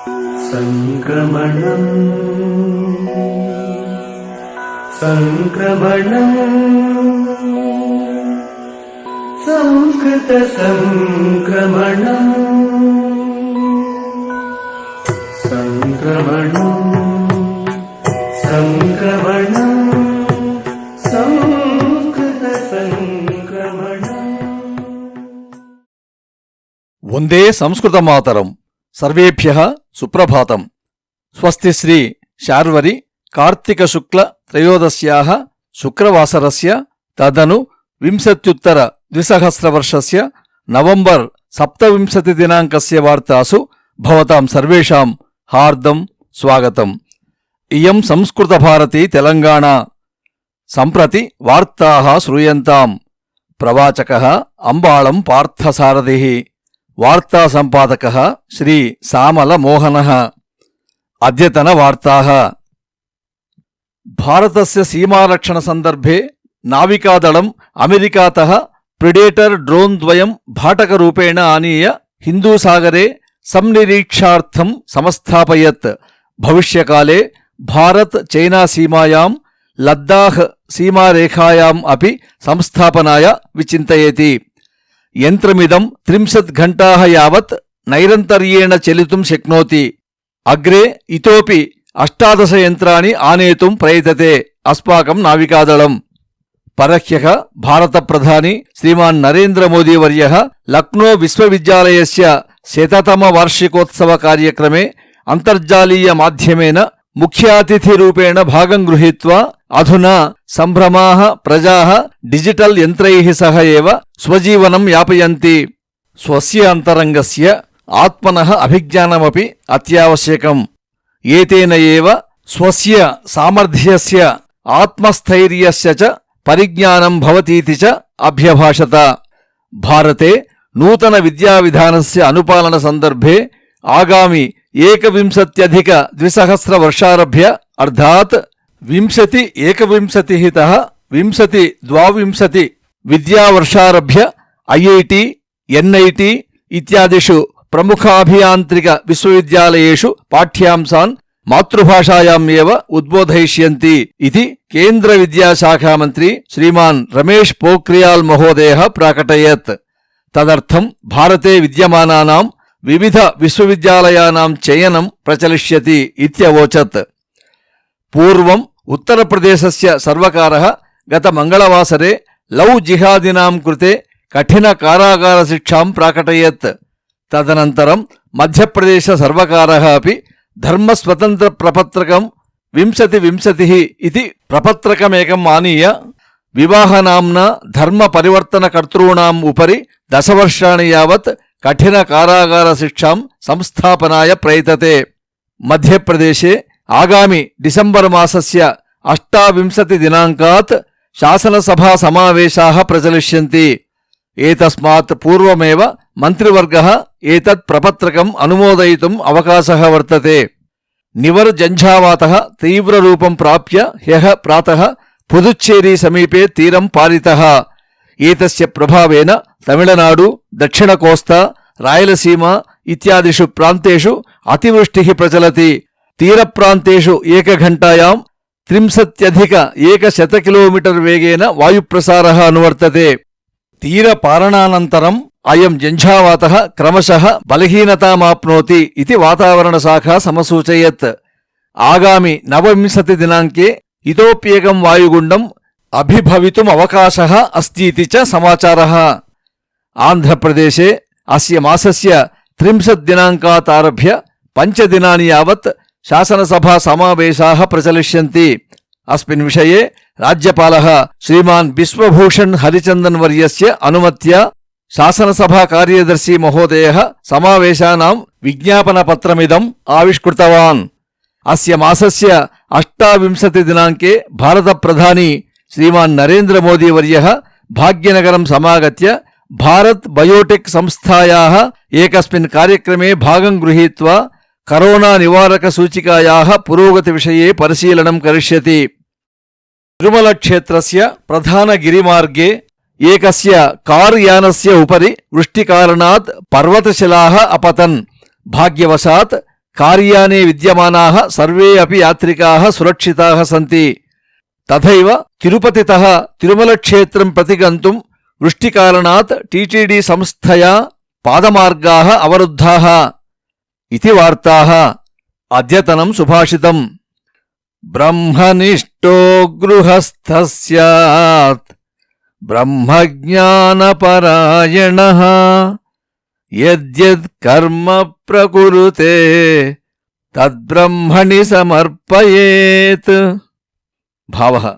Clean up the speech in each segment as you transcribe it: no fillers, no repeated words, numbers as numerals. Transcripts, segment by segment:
సంక్రమణం సంక్రమణం సంస్కృత సంక్రమణం సంక్రమణం సంక్రమణం సంస్కృత సంక్రమణం. వందే సంస్కృత మాతరం. సర్వేభ్యః సుప్రభాతం. స్వస్తి శ్రీ శార్వరి కార్తీక శుక్ల త్రయోదశ్యాః శుక్రవాసరస్య తదను వింశత్యుత్తర ద్విసహస్రవర్షస్య నవంబర్ 27 దినాంకస్య వార్తాసు భవతాం సర్వేషాం హార్దం స్వాగతం. ఇయం సంస్కృత భారతి తెలంగాణ. సంప్రతి వార్తాః శ్రూయంతాం. ప్రవాచకః అంబాళం పార్థసారథిః. వార్తా సంపాదకః శ్రీ సామల మోహనః. అద్యతన వార్తాః. భారతస్య సీమారక్షణ సందర్భే నావికాదళం అమెరికాతః ప్రిడేటర్ డ్రోన్ ద్వయం భాటకరూపేణ ఆనీయ హిందూసాగరే సంనిరీక్షార్థం సమస్థాపయత్. భవిష్యకాలే భారత్ చైనా సీమాయాం లద్దాఖ్ సీమారేఖాయాం అపి సంస్థాపనాయ విచింతయేతి. యంత్రమిదం 30 ఘంటాः యావత్ నైరంతర్యేణ చలితుం శక్నోతి. అగ్రే ఇతోపి 18 యంత్రాణి ఆనేతుం ప్రయతతే అస్మాకం నావికాదళం. పరహ్యః భారత ప్రధాని శ్రీమాన్ నరేంద్ర మోదీ వర్యః లక్నో విశ్వవిద్యాలయస్య 100తమ వార్షికోత్సవ కార్యక్రమే అంతర్జాలీయ మాధ్యమేన ముఖ్యాతిథిరూపేణ భాగం గృహీత్వా అధునా సంభ్రమాః ప్రజాః డిజిటల్ యంత్రైః సహ ఏవ స్వజీవనం యాపయంతి. స్వస్య అంతరంగస్య ఆత్మనః అభిజ్ఞానమపి అత్యావశ్యకం. ఏతేన ఏవ స్వస్య సామర్థ్యస్య ఆత్మస్థైర్యస్య చ పరిజ్ఞానం భవతీతి చ అభ్యభాషత. భారతే నూతన విద్యావిధానస్య అనుపాలన సందర్భే ఆగామి 21-20 వర్షారభ్య అర్థాత్ 20-21 20-22 విద్యావర్షారభ్య ఐఐటి ఎన్ఐటి ఇత్యాదిషు ప్రముఖాభియాంత్రిక విశ్వవిద్యాలయేషు పాఠ్యాంశాన్ మాతృభాషాయాం ఏవ ఉద్బోధయిష్యంతి ఇది కేంద్ర విద్యాశాఖామంత్రి శ్రీమాన్ రమేష్ పోఖ్రియాల్ మహోదయః ప్రాకటయత్. తదర్థం భారతే విద్యమానానాం వివిధ విశ్వవిద్యాలయానాం చయనం ప్రచలిష్యతి ఇత్యవోచత్. పూర్వం ఉత్తరప్రదేశస్య సర్వకారः గత మంగళవాసరే లవ్ జిహాదినాం కృతే కఠిన కారాగార శిక్షాం ప్రాకటయత్. తదనంతరం మధ్యప్రదేశ సర్వకారः అపి ధర్మస్వతంత్ర ప్రపత్రకం 20-20 ఇది ప్రపత్రకమేకం ఆనీయ వివాహనాంనా ధర్మ పరివర్తనకర్తॄణాం ఉపరి 10 వర్షాణి యావత్ కఠిన కారాగార శిక్షాం సంస్థాపనాయ ప్రయతతే. మధ్యప్రదేశే ఆగామి డిసెంబర్ మాసస్య 28 దినాంకాత్ శాసనసభా సమావేశాः ప్రచలిష్యంతి. ఏతస్మాత్ పూర్వమేవ మంత్రివర్గः ఏతత్ ప్రపత్రకం అనుమోదయితుం అవకాశः వర్తతే. నివర్ జంఝావాతः తీవ్రరూపం ప్రాప్య హ్యః ప్రాతः పుదుచ్చేరి సమీపే తీరం పాలితः. ఏతస్య ప్రభావేన తమిళనాడు, దక్షిణ కోస్తా, రాయలసీమ ఇత్యాదిషు ప్రాంతేషు అతివృష్టిః ప్రచలతి. తీరప్రాంతేషు ఏకఘంటాయాం 30-100 కిలోమీటర్ వేగేన వాయుప్రసారः అనువర్తతే. తీరపాలనానంతరం అయం జంఝావాతः క్రమశః బలహీనతామాప్నోతి ఇది వాతావరణశాఖా సమసూచయత్. ఆగామి 29 దినాంకే ఇతోప్యేకం వాయుగుండం అభిభవితుమవకాశः అస్तीति చ సమాచారः. ఆంధ్రప్రదేశే అస్య మాసస్య 30 దినాంకాత్ ఆరభ్య 5 దినాని యావత్ శాసనసభా సమావేశాः ప్రచలిష్యంతి. అస్మిన్ విషయే రాజ్యపాలः శ్రీమాన్ బిశ్వభూషణ్ హరిచందన్ వర్యస్య అనుమత్యా శాసనసభా కార్యదర్శి మహోదయः సమావేశానాం విజ్ఞాపనపత్రమిదం ఆవిష్కృతవాన్. అస్య మాసస్య 28 దినాంకే భారత ప్రధాని శ్రీమాన్ నరేంద్ర మోదీ వర్యः భాగ్యనగరం సమాగత్య భారత్ బయోటెక్ సంస్థాయాः ఏకస్మిన్ కార్యక్రమే భాగం గృహీత్వా కరోనా నివారక సూచికాయాः పురోగతి విషయే పరిశీలనం కరిష్యతి. తిరుమల క్షేత్రస్య ప్రధాన గిరిమార్గే ఏకస్య కార్ యానస్య ఉపరి వృష్టికారణాత్ పర్వతశిలాः अपतन्. భాగ్యవశాత్ कार्याने विद्यमानाः सर्वे अपि यात्रिकाः सुरक्षिताः सन्ति। तथैव तिरुपतितः तिरुमलक्षेत्रं प्रति गन्तुं वृष्टिकारणात् टीटीडी संस्थया पादमार्गाः अवरुद्धाः इति वार्ताः। अद्यतनं सुभाषितम्। ब्रह्मनिष्ठो गृहस्थः स्यात् ब्रह्मज्ञानपरायणः यद्यत् कर्म प्रकुरुते तद्ब्रह्मणि समर्पयेत्। भावः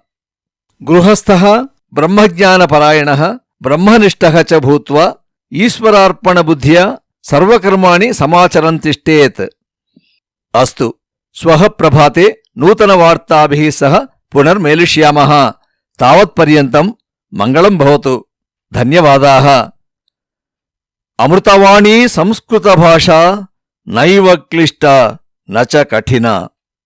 गृहस्थः ब्रह्मज्ञानपरायणः ब्रह्मनिष्ठः च भूत्वा ईश्वरार्पणबुद्ध्या सर्वकर्माणि समाचरन् तिष्ठेत्। अस्तु, श्वः प्रभाते नूतनवार्ताभिः सह पुनर्मेलिष्यामः। तावत्पर्यन्तं मङ्गलं भवतु। धन्यवादाः। अमृतवाणी संस्कृतभाषा नैव क्लिष्टा न च कठिना।